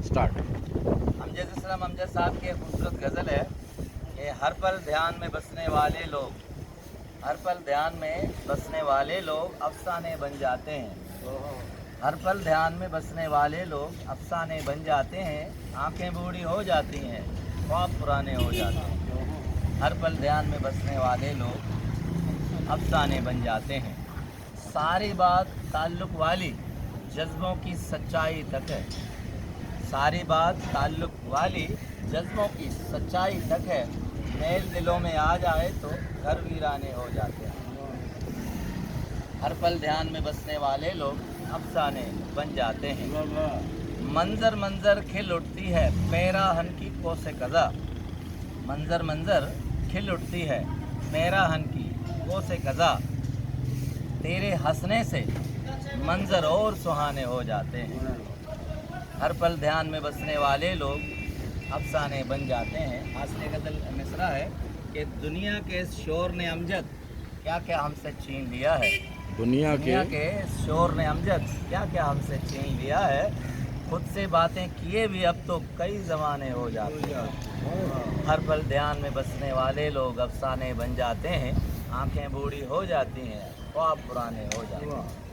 Start. Amjad साहब की एक खूबसूरत गज़ल है कि हर पल ध्यान में बसने वाले लोग, हर पल ध्यान में बसने वाले लोग अफसाने बन जाते हैं। हर पल ध्यान में बसने वाले लोग अफसाने बन जाते हैं। आंखें बूढ़ी हो जाती हैं, ख्वाब पुराने हो जाते हैं। हर पल ध्यान में बसने वाले लोग अफसाने बन जाते हैं। सारी बात ताल्लुक़ वाली जज्बों की सच्चाई तक है। सारी बात ताल्लुक़ वाली जज्बों की सच्चाई तक है। मेल दिलों में आ जाए तो घर वीराने हो जाते हैं। हर पल ध्यान में बसने वाले लोग अफसाने बन जाते हैं। मंजर मंजर खिल उठती है पैराहन की कोसे कज़ा। मंजर मंजर खिल उठती है पैराहन की कोसे कज़ा। तेरे हंसने से मंजर और सुहाने हो जाते हैं। हर पल ध्यान में बसने वाले लोग अफसाने बन जाते हैं। हासिल गज़ल मिसरा है कि दुनिया के इस शोर ने अमजद क्या क्या हमसे छीन लिया है। दुनिया के इस शोर ने अमजद क्या क्या हमसे छीन लिया है। खुद से बातें किए भी अब तो कई ज़माने हो जाते हैं। हर पल ध्यान में बसने वाले लोग अफसाने बन जाते हैं। आंखें बूढ़ी हो जाती हैं, ख्वाब पुराने हो जाते हैं।